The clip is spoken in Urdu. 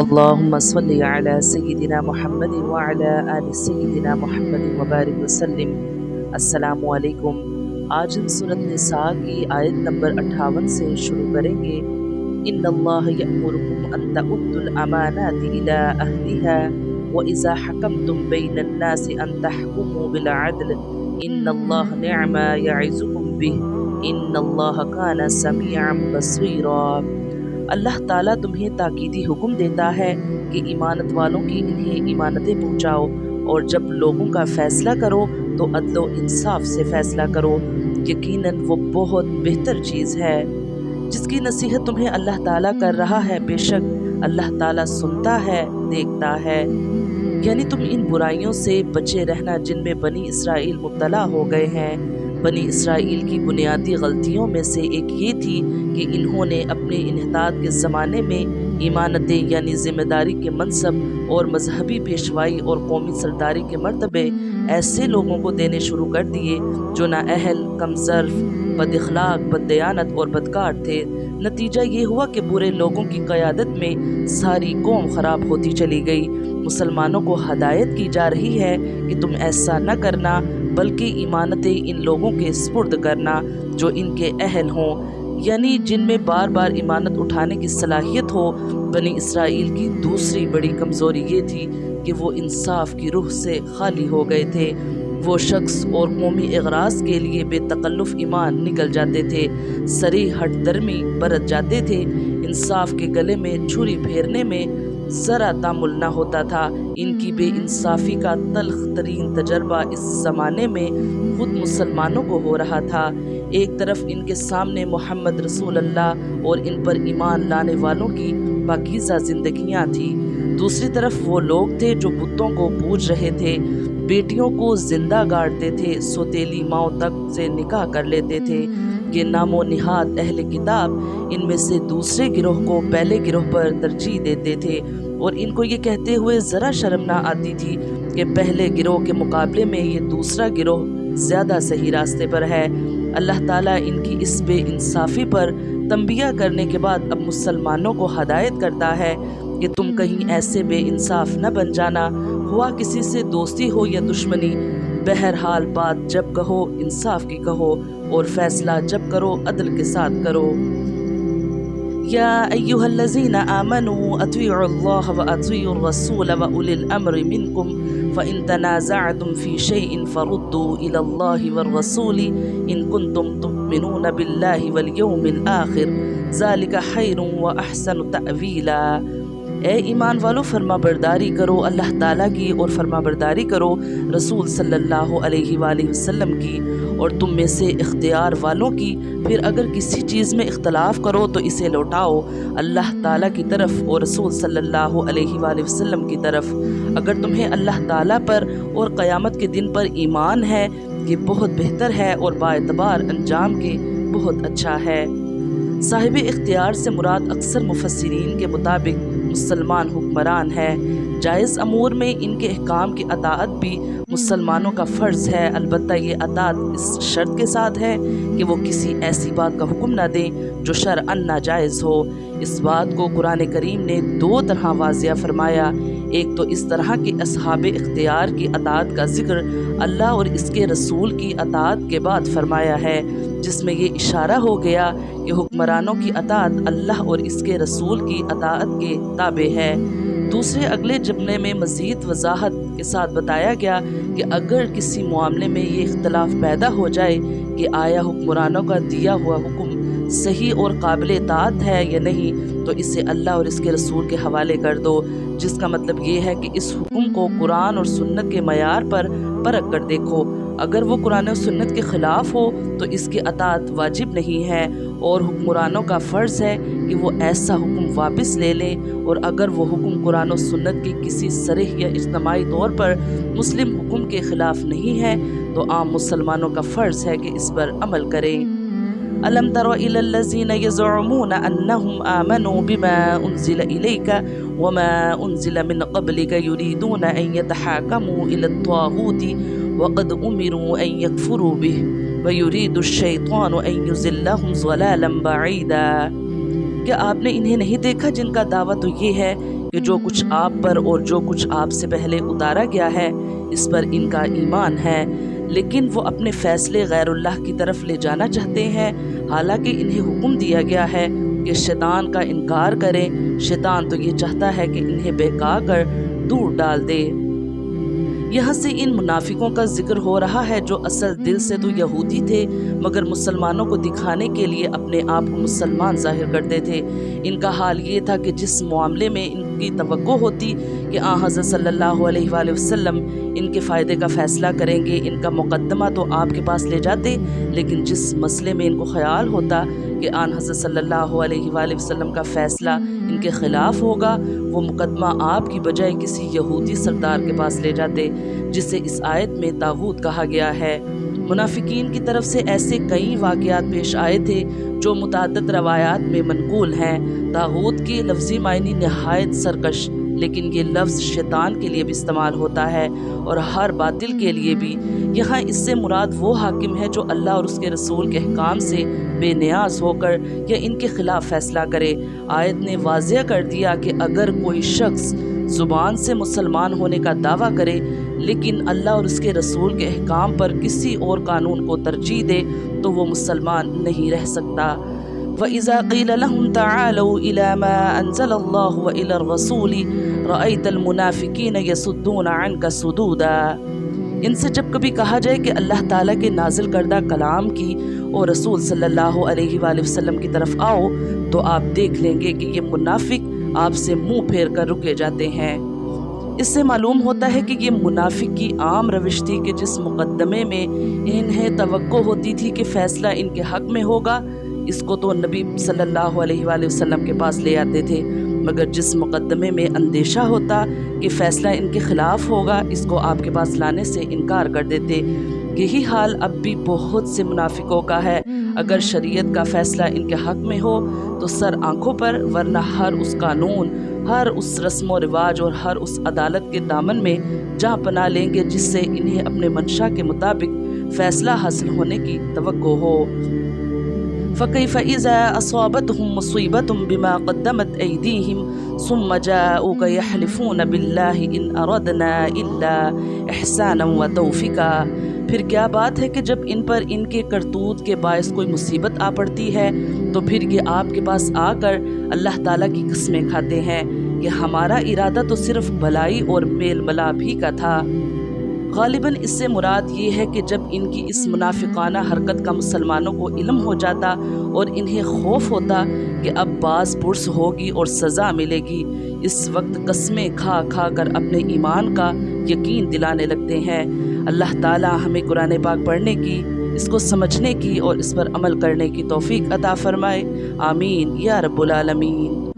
اللهم صل على سيدنا محمد وعلى آل سيدنا محمد وبارک وسلم۔ السلام علیکم۔ آج ہم سورۃ نساء کی آیت نمبر 58 سے شروع کریں گے۔ ان اللہ یأمرکم ان تؤدوا الامانات الی اہلہا واذا حکمتم بین الناس ان تحکموا بالعدل ان اللہ نعم ما یعظکم بہ ان اللہ کان سمیعا بصیرا۔ اللہ تعالیٰ تمہیں تاکیدی حکم دیتا ہے کہ ایمانت والوں کی انہیں ایمانتیں پہنچاؤ، اور جب لوگوں کا فیصلہ کرو تو عدل و انصاف سے فیصلہ کرو، یقیناً وہ بہت بہتر چیز ہے۔ جس کی نصیحت تمہیں اللہ تعالیٰ کر رہا ہے، بے شک اللہ تعالیٰ سنتا ہے، دیکھتا ہے۔ یعنی تم ان برائیوں سے بچے رہنا جن میں بنی اسرائیل مبتلا ہو گئے ہیں۔ بنی اسرائیل کی بنیادی غلطیوں میں سے ایک یہ تھی کہ انہوں نے اپنے انحطاط کے زمانے میں ایمانتیں یعنی ذمہ داری کے منصب اور مذہبی پیشوائی اور قومی سرداری کے مرتبے ایسے لوگوں کو دینے شروع کر دیے جو نااہل، کم ظرف، بد اخلاق، بد دیانت اور بدکار تھے۔ نتیجہ یہ ہوا کہ برے لوگوں کی قیادت میں ساری قوم خراب ہوتی چلی گئی۔ مسلمانوں کو ہدایت کی جا رہی ہے کہ تم ایسا نہ کرنا، بلکہ ایمانتیں ان لوگوں کے سپرد کرنا جو ان کے اہل ہوں، یعنی جن میں بار بار ایمانت اٹھانے کی صلاحیت ہو۔ بنی اسرائیل کی دوسری بڑی کمزوری یہ تھی کہ وہ انصاف کی روح سے خالی ہو گئے تھے۔ وہ شخص اور قومی اغراض کے لیے بے تکلف ایمان نکل جاتے تھے، صریح ہٹ درمی برت جاتے تھے، انصاف کے گلے میں چھری پھیرنے میں ذرا تامل نہ ہوتا تھا۔ ان کی بے انصافی کا تلخ ترین تجربہ اس زمانے میں خود مسلمانوں کو ہو رہا تھا۔ ایک طرف ان کے سامنے محمد رسول اللہ اور ان پر ایمان لانے والوں کی پاکیزہ زندگیاں تھیں، دوسری طرف وہ لوگ تھے جو بتوں کو پوج رہے تھے، بیٹیوں کو زندہ گاڑتے تھے، سوتیلی ماؤں تک سے نکاح کر لیتے تھے۔ یہ نام و نہاد اہل کتاب ان میں سے دوسرے گروہ کو پہلے گروہ پر ترجیح دیتے تھے، اور ان کو یہ کہتے ہوئے ذرا شرم نہ آتی تھی کہ پہلے گروہ کے مقابلے میں یہ دوسرا گروہ زیادہ صحیح راستے پر ہے۔ اللہ تعالیٰ ان کی اس بے انصافی پر تنبیہ کرنے کے بعد اب مسلمانوں کو ہدایت کرتا ہے کہ تم کہیں ایسے بے انصاف نہ بن جانا، ہوا کسی سے دوستی ہو یا دشمنی، بہرحال بات جب کہو انصاف کی کہو، اور فیصلہ جب کرو عدل کے ساتھ کرو۔ یا ایہا الذین آمنوا اطیعوا اللہ واطیعوا الرسول واولی الامر منکم فإن تنازعتم فی شیء فردوا الی اللہ والرسول ان کنتم تؤمنون باللہ والیوم الآخر ذلک خیر واحسن تأویلا۔ اے ایمان والو، فرما برداری کرو اللہ تعالیٰ کی اور فرما برداری کرو رسول صلی اللہ علیہ وآلہ وسلم کی، اور تم میں سے اختیار والوں کی۔ پھر اگر کسی چیز میں اختلاف کرو تو اسے لوٹاؤ اللہ تعالیٰ کی طرف اور رسول صلی اللہ علیہ وآلہ وسلم کی طرف۔ اگر تمہیں اللہ تعالیٰ پر اور قیامت کے دن پر ایمان ہے، یہ بہت بہتر ہے اور باعتبار انجام کے بہت اچھا ہے۔ صاحب اختیار سے مراد اکثر مفسرین کے مطابق مسلمان حکمران ہے۔ جائز امور میں ان کے احکام کی اطاعت بھی مسلمانوں کا فرض ہے، البتہ یہ اطاعت اس شرط کے ساتھ ہے کہ وہ کسی ایسی بات کا حکم نہ دیں جو شرعاً ناجائز ہو۔ اس بات کو قرآن کریم نے دو طرح واضح فرمایا۔ ایک تو اس طرح کہ اصحاب اختیار کی اطاعت کا ذکر اللہ اور اس کے رسول کی اطاعت کے بعد فرمایا ہے، جس میں یہ اشارہ ہو گیا کہ حکمرانوں کی اطاعت اللہ اور اس کے رسول کی اطاعت کے تابع ہے۔ دوسرے اگلے جملے میں مزید وضاحت کے ساتھ بتایا گیا کہ اگر کسی معاملے میں یہ اختلاف پیدا ہو جائے کہ آیا حکمرانوں کا دیا ہوا حکم صحیح اور قابل اطاعت ہے یا نہیں، تو اسے اللہ اور اس کے رسول کے حوالے کر دو، جس کا مطلب یہ ہے کہ اس حکم کو قرآن اور سنت کے معیار پر پرکھ کر دیکھو۔ اگر وہ قرآن و سنت کے خلاف ہو تو اس کی اطاعت واجب نہیں ہے، اور حکمرانوں کا فرض ہے کہ وہ ایسا حکم واپس لے لیں، اور اگر وہ حکم قرآن و سنت کے کسی صریح یا اجتماعی طور پر مسلم حکم کے خلاف نہیں ہے تو عام مسلمانوں کا فرض ہے کہ اس پر عمل کریں۔ أَلَمْ تَرَ إِلَى الَّذِينَ يَزْعُمُونَ أَنَّهُمْ آمَنُوا بِمَا أُنزِلَ إِلَيْكَ وَمَا أُنزِلَ مِنْ قَبْلِكَ يُرِيدُونَ أَنْ يَتَحَاكَمُوا إِلَى الطَّاغُوتِ وَقَدْ أُمِرُوا أَنْ يَكْفُرُوا بِهِ وَيُرِيدُ الشَّيْطَانُ أَنْ يُضِلَّهُمْ ضَلَالًا بَعِيدًا۔ کیا آپ نے انہیں نہیں دیکھا جن کا دعویٰ تو یہ ہے کہ جو کچھ آپ پر اور جو کچھ آپ سے پہلے اتارا گیا ہے اس پر ان کا ایمان ہے، لیکن وہ اپنے فیصلے غیر اللہ کی طرف لے جانا چاہتے ہیں، حالانکہ انہیں حکم دیا گیا ہے کہ شیطان کا انکار کریں۔ شیطان تو یہ چاہتا ہے کہ انہیں بہکا کر دور ڈال دے۔ یہاں سے ان منافقوں کا ذکر ہو رہا ہے جو اصل دل سے تو یہودی تھے، مگر مسلمانوں کو دکھانے کے لیے اپنے آپ کو مسلمان ظاہر کرتے تھے۔ ان کا حال یہ تھا کہ جس معاملے میں ان کی توقع ہوتی کہ حضرت صلی اللہ علیہ وآلہ وسلم ان کے فائدے کا فیصلہ کریں گے، ان کا مقدمہ تو آپ کے پاس لے جاتے، لیکن جس مسئلے میں ان کو خیال ہوتا کہ حضرت صلی اللہ علیہ وآلہ وسلم کا فیصلہ ان کے خلاف ہوگا، وہ مقدمہ آپ کی بجائے کسی یہودی سردار کے پاس لے جاتے، جسے اس آیت میں طاغوت کہا گیا ہے۔ منافقین کی طرف سے ایسے کئی واقعات پیش آئے تھے جو متعدد روایات میں منقول ہیں۔ طاغوت کے لفظی معنی نہایت سرکش، لیکن یہ لفظ شیطان کے لیے بھی استعمال ہوتا ہے اور ہر باطل کے لیے بھی۔ یہاں اس سے مراد وہ حاکم ہے جو اللہ اور اس کے رسول کے احکام سے بے نیاز ہو کر یا ان کے خلاف فیصلہ کرے۔ آیت نے واضح کر دیا کہ اگر کوئی شخص زبان سے مسلمان ہونے کا دعویٰ کرے لیکن اللہ اور اس کے رسول کے احکام پر کسی اور قانون کو ترجیح دے تو وہ مسلمان نہیں رہ سکتا۔ وَإِذَا قِيلَ لَهُمْ تَعَالَوْا إِلَى مَا أَنزَلَ اللَّهُ وَإِلَى الرَّسُولِ رَأَيْتَ الْمُنَافِقِينَ يَصُدُّونَ عَنْكَ صُدُودًا۔ ان سے جب کبھی کہا جائے کہ اللہ تعالیٰ کے نازل کردہ کلام کی اور رسول صلی اللہ علیہ وآلہ وسلم کی طرف آؤ تو آپ دیکھ لیں گے کہ یہ منافق آپ سے منہ پھیر کر رکے جاتے ہیں۔ اس سے معلوم ہوتا ہے کہ یہ منافق کی عام روش تھی کہ جس مقدمے میں انہیں توقع ہوتی تھی کہ فیصلہ ان کے حق میں ہوگا، اس کو تو نبی صلی اللہ علیہ وآلہ وسلم کے پاس لے آتے تھے، مگر جس مقدمے میں اندیشہ ہوتا کہ فیصلہ ان کے خلاف ہوگا، اس کو آپ کے پاس لانے سے انکار کر دیتے۔ یہی حال اب بھی بہت سے منافقوں کا ہے۔ اگر شریعت کا فیصلہ ان کے حق میں ہو تو سر آنکھوں پر، ورنہ ہر اس قانون، ہر اس رسم و رواج اور ہر اس عدالت کے دامن میں جا پناہ لیں گے جس سے انہیں اپنے منشا کے مطابق فیصلہ حاصل ہونے کی توقع ہو۔ فَكَيْفَ إِذَا أَصَابَتْهُم مُّصِيبَةٌ بِمَا قَدَّمَتْ أَيْدِيهِمْ ثُمَّ جَاءُوكَ يَحْلِفُونَ بِاللَّهِ إِنْ أَرَدْنَا إِلَّا إِحْسَانًا وَتَوْفِيقًا۔ پھر کیا بات ہے کہ جب ان پر ان کے کرتوت کے باعث کوئی مصیبت آ پڑتی ہے تو پھر یہ آپ کے پاس آ کر اللہ تعالیٰ کی قسمیں کھاتے ہیں کہ ہمارا ارادہ تو صرف بھلائی اور میل ملاب ہی کا تھا۔ غالباً اس سے مراد یہ ہے کہ جب ان کی اس منافقانہ حرکت کا مسلمانوں کو علم ہو جاتا اور انہیں خوف ہوتا کہ اب باز پرس ہوگی اور سزا ملے گی، اس وقت قسمیں کھا کھا کر اپنے ایمان کا یقین دلانے لگتے ہیں۔ اللہ تعالیٰ ہمیں قرآن پاک پڑھنے کی، اس کو سمجھنے کی اور اس پر عمل کرنے کی توفیق عطا فرمائے۔ آمین یا رب العالمین۔